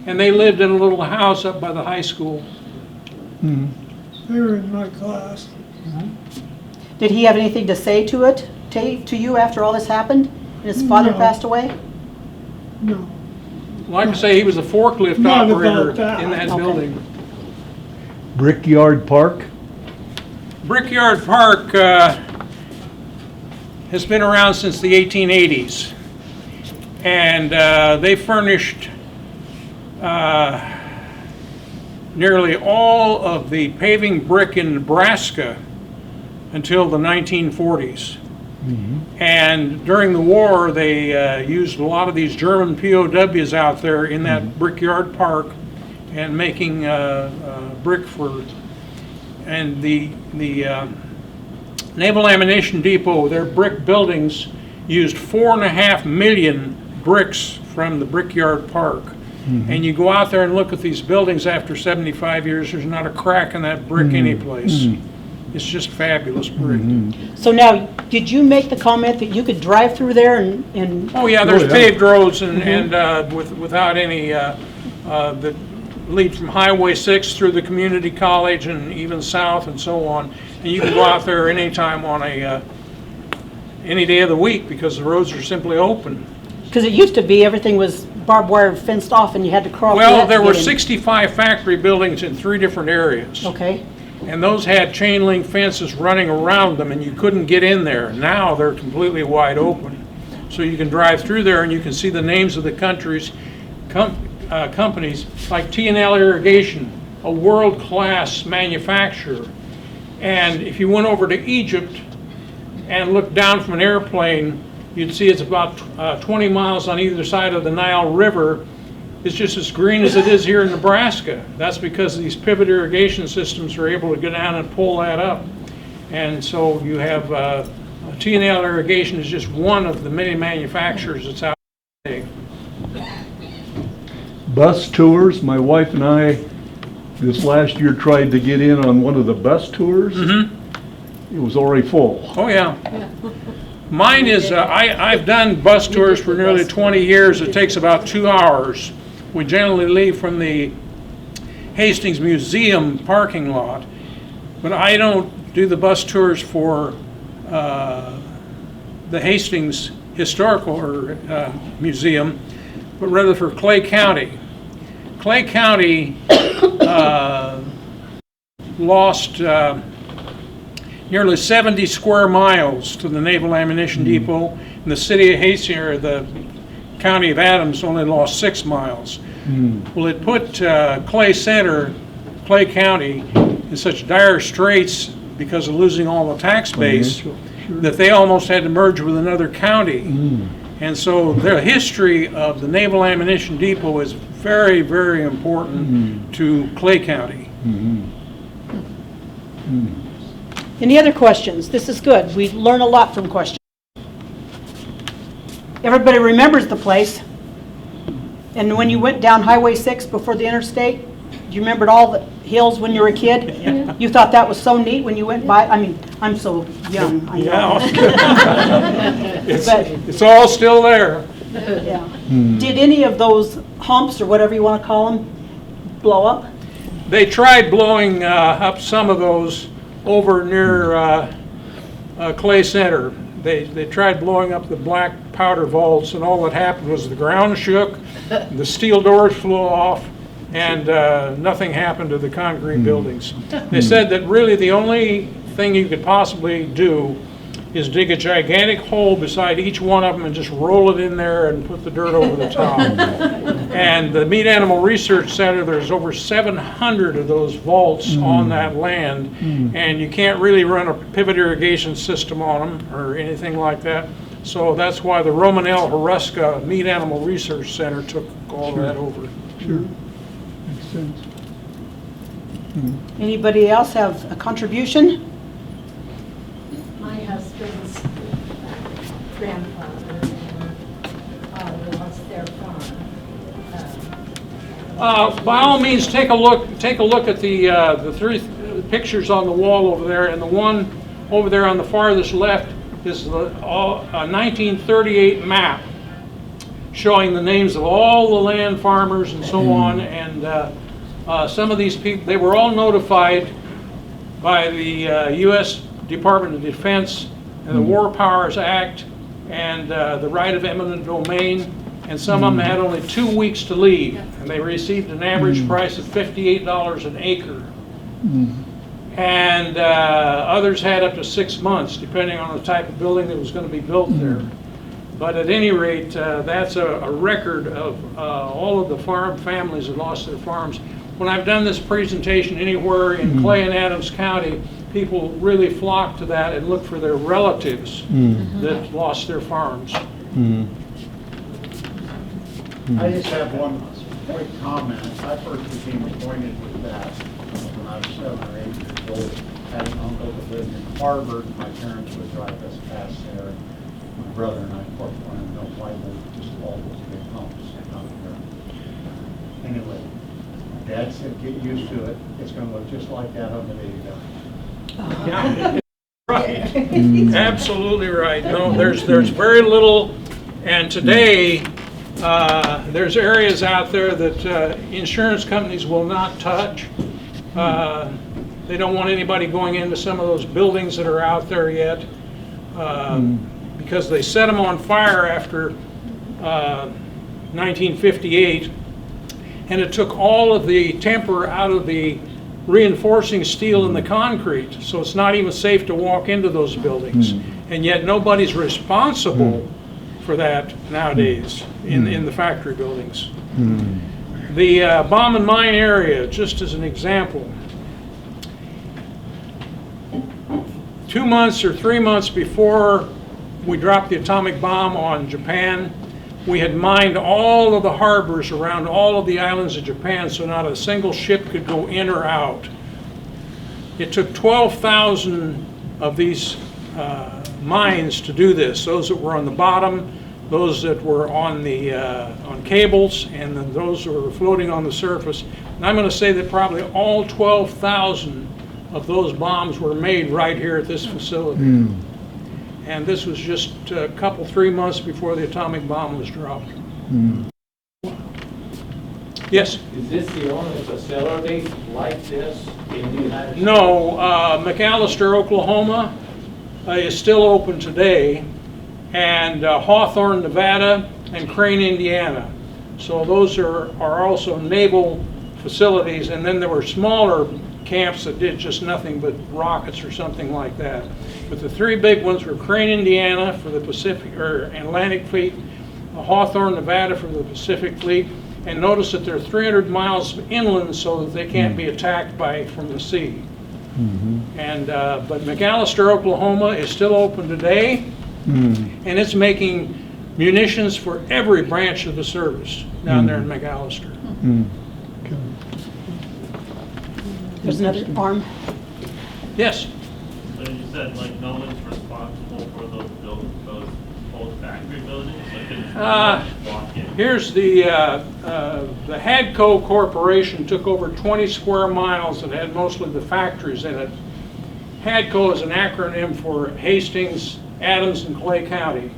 And they lived in a little house up by the high school. They were in my class. Did he have anything to say to it, to you after all this happened? And his father No. passed away? No. Like I say, he was a forklift Not about operator that. in that Okay. building. Brickyard Park? Brickyard Park has been around since the 1880s. And they furnished nearly all of the paving brick in Nebraska until the 1940s. And during the war, they used a lot of these German POWs out there in that Brickyard Park and making brick for, and the Naval Ammunition Depot, their brick buildings used 4.5 million bricks from the Brickyard Park. And you go out there and look at these buildings after 75 years, there's not a crack in that brick anyplace. It's just fabulous brick. So now, did you make the comment that you could drive through there and Oh, yeah, there's Oh, yeah. paved roads and without any, that lead from Highway 6 through the community college and even south and so on. And you can go out there anytime on any day of the week because the roads are simply open. because it used to be everything was barbed wire fenced off and you had to cross Well, that to there were get in. 65 factory buildings in 3 different areas. Okay, And those had chain link fences running around them and you couldn't get in there. Now they're completely wide open. So you can drive through there and you can see the names of the countries, companies like T&L Irrigation, a world-class manufacturer. And if you went over to Egypt and looked down from an airplane, you'd see it's about 20 miles on either side of the Nile River. It's just as green as it is here in Nebraska. That's because these pivot irrigation systems are able to go down and pull that up. And so you have T&L Irrigation is just one of the many manufacturers that's out there. Bus tours, my wife and I, this last year, tried to get in on one of the bus tours. It was already full. Oh, yeah. Mine is, I've done bus tours for nearly 20 years. It takes about 2 hours. We generally leave from the Hastings Museum parking lot, but I don't do the bus tours for the Hastings Historical Museum, but rather for Clay County. Clay County lost nearly 70 square miles to the Naval Ammunition Depot, and the city of Hastings, or the county of Adams, only lost 6 miles. Well, it put Clay County in such dire straits because of losing all the tax base that they almost had to merge with another county. And so the history of the Naval Ammunition Depot is very, very important to Clay County. any other questions? This is good, we learn a lot from questions. Everybody remembers the place. And when you went down Highway 6 before the interstate, you remembered all the hills when you were a kid? Yeah. You thought that was so neat when you went by? I mean, I'm so young, I know. But, It's all still there. yeah. Did any of those humps, or whatever you want to call them, blow up? They tried blowing up some of those over near Clay Center. They tried blowing up the black powder vaults, and all that happened was the ground shook, the steel doors flew off, and nothing happened to the concrete buildings. They said that really the only thing you could possibly do is dig a gigantic hole beside each one of them and just roll it in there and put the dirt over the top. And the Meat Animal Research Center, there's over 700 of those vaults on that land, and you can't really run a pivot irrigation system on them or anything like that. So that's why the Roman L. Haruska Meat Animal Research Center took all that over. Sure. Makes sense. Anybody else have a contribution? My husband's grandfather lost their farm. By all means, take a look at the 3 pictures on the wall over there, and the one over there on the farthest left is a 1938 map showing the names of all the land farmers and so on, and some of these people, they were all notified by the U.S. Department of Defense and the War Powers Act and the right of eminent domain, and some of them had only 2 weeks to leave, and they received an average price of $58 an acre. And others had up to 6 months, depending on the type of building that was going to be built there. But at any rate, that's a record of all of the farm families that lost their farms. When I've done this presentation anywhere in Clay and Adams County, people really flock to that and look for their relatives that lost their farms. I just have one quick comment. I first became acquainted with that when I was 7 or 8 years old. I had an uncle that lived in Harvard. My parents would drive us past there. My brother and I, of course, wanted to know why they just all those big humps out there. Anyway, my dad said, get used to it. It's going to look just like that on the day you die. Yeah, right. Absolutely right. No, there's very little, and today there's areas out there that insurance companies will not touch. They don't want anybody going into some of those buildings that are out there yet because they set them on fire after 1958, and it took all of the temper out of the reinforcing steel in the concrete, so it's not even safe to walk into those buildings. And yet nobody's responsible for that nowadays in the factory buildings. The bomb and mine area, just as an example, 2 months or 3 months before we dropped the atomic bomb on Japan, we had mined all of the harbors around all of the islands of Japan so not a single ship could go in or out. It took 12,000 of these mines to do this, those that were on the bottom, those that were on the on cables, and then those that were floating on the surface. And I'm going to say that probably all 12,000 of those bombs were made right here at this facility. And this was just a couple, 3 months before the atomic bomb was dropped. Yes? Is this the only facility like this in the United States? No, McAllister, Oklahoma is still open today, and Hawthorne, Nevada, and Crane, Indiana. So those are also naval facilities, and then there were smaller camps that did just nothing but rockets or something like that. But the three big ones were Crane, Indiana for the Pacific or Atlantic Fleet, Hawthorne, Nevada for the Pacific Fleet, and notice that they're 300 miles inland so that they can't be attacked from the sea. And but McAllister, Oklahoma is still open today, and it's making munitions for every branch of the service down there in McAllister. There's another arm. Yes? So you said like no one's responsible for those old factory buildings? Walk in. Here's the Hadco Corporation took over 20 square miles that had mostly the factories in it. Hadco is an acronym for Hastings, Adams, and Clay County.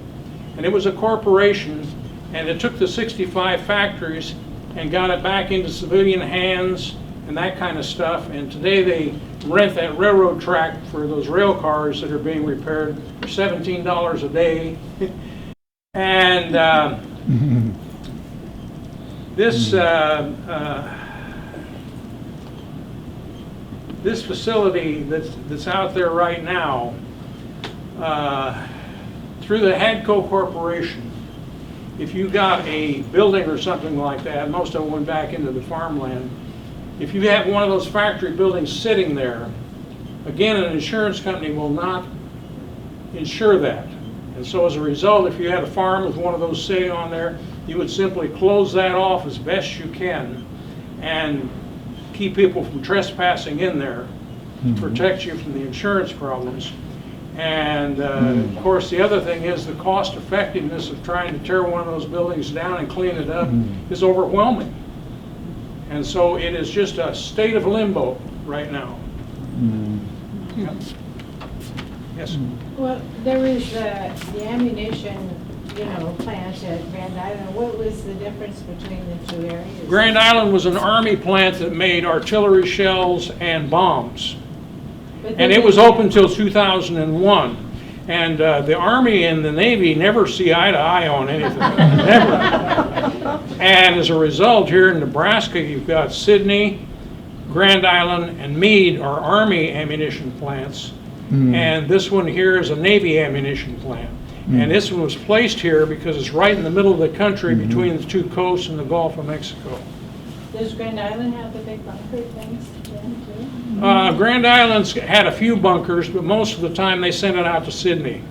And it was a corporation, and it took the 65 factories and got it back into civilian hands and that kind of stuff. And today they rent that railroad track for those rail cars that are being repaired for $17 a day. And this facility that's out there right now, through the Hadco Corporation, if you got a building or something like that, most of them went back into the farmland. If you have one of those factory buildings sitting there, again, an insurance company will not insure that. And so as a result, if you had a farm with one of those sitting on there, you would simply close that off as best you can and keep people from trespassing in there to protect you from the insurance problems. And of course, the other thing is the cost effectiveness of trying to tear one of those buildings down and clean it up is overwhelming. And so it is just a state of limbo right now. Yeah. Yes? Well, there was the ammunition, plant at Grand Island. What was the difference between the two areas? Grand Island was an Army plant that made artillery shells and bombs. And it was open till 2001. And the Army and the Navy never see eye to eye on anything, never. And as a result, here in Nebraska, you've got Sidney, Grand Island, and Meade are Army ammunition plants. And this one here is a Navy ammunition plant. And this one was placed here because it's right in the middle of the country between the two coasts and the Gulf of Mexico. Does Grand Island have the big bunker things then too? Grand Island's had a few bunkers, but most of the time they sent it out to Sydney.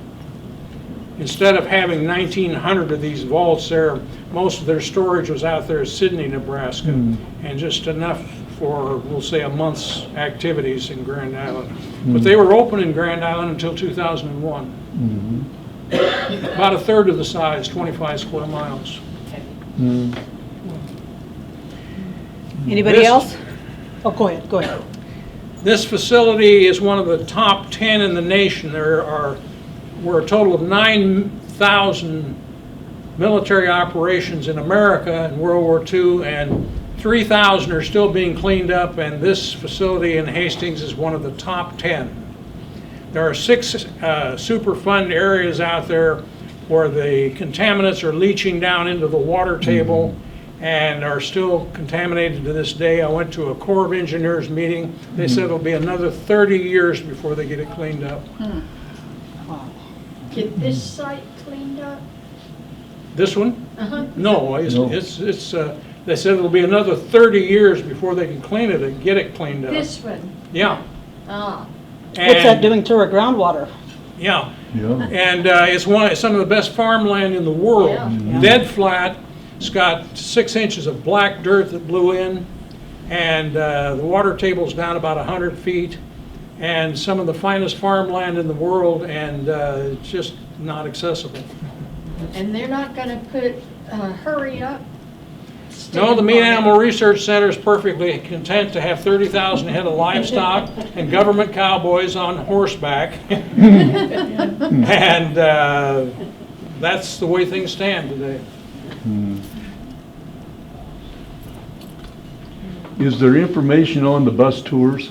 Instead of having 1,900 of these vaults there, most of their storage was out there at Sydney, Nebraska, and just enough for, we'll say, a month's activities in Grand Island. But they were open in Grand Island until 2001. About a third of the size, 25 square miles. Anybody else? Oh, go ahead, go ahead. This facility is one of the top 10 in the nation. We're a total of 9,000 military operations in America in World War II, and 3,000 are still being cleaned up, and this facility in Hastings is one of the top 10. There are 6 Superfund areas out there where the contaminants are leaching down into the water table and are still contaminated to this day. I went to a Corps of Engineers meeting. They said it'll be another 30 years before they get it cleaned up. Get this site cleaned up? This one? No, they said it'll be another 30 years before they can clean it and get it cleaned up. This one? Yeah. Ah. What's that doing to our groundwater? Yeah. And it's some of the best farmland in the world. Yeah. Dead flat. It's got 6 inches of black dirt that blew in, and the water table's down about 100 feet, and some of the finest farmland in the world, and it's just not accessible. And they're not gonna put, hurry up? No, the Meat Animal Research Center is perfectly content to have 30,000 head of livestock and government cowboys on horseback. And that's the way things stand today. Is there information on the bus tours?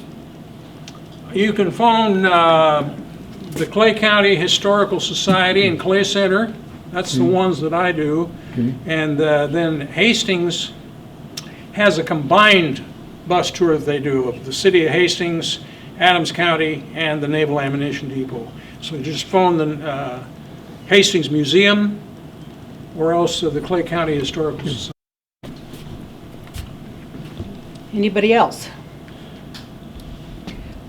You can phone the Clay County Historical Society and Clay Center. That's the ones that I do. Okay. And then Hastings has a combined bus tour that they do of the city of Hastings, Adams County, and the Naval Ammunition Depot. So just phone the Hastings Museum or else the Clay County Historical Society. Anybody else?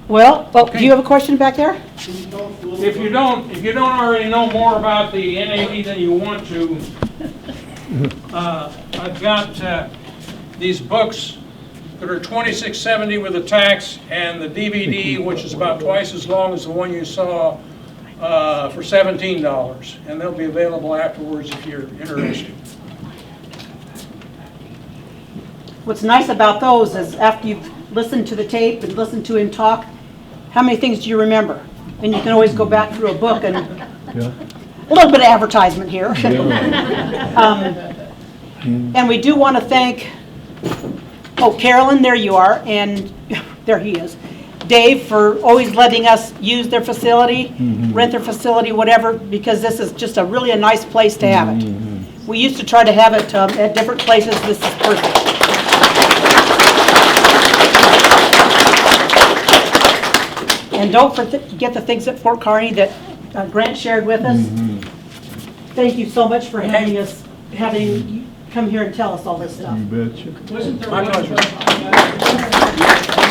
Well, do you have a question back there? If you don't already know more about the NAD than you want to, I've got these books that are $26.70 with the tax, and the DVD, which is about twice as long as the one you saw, for $17, and they'll be available afterwards if you're interested. What's nice about those is after you've listened to the tape and listened to him talk, how many things do you remember? And you can always go back through a book and a little bit of advertisement here. And we do want to thank, Carolyn, there you are, and there he is. Dave, for always letting us use their facility, rent their facility, whatever, because this is just a nice place to have it. We used to try to have it at different places. This is perfect. And don't forget the things at Fort Kearney that Grant shared with us. Thank you so much for having you come here and tell us all this stuff. You betcha. Wasn't there My one pleasure. question on that?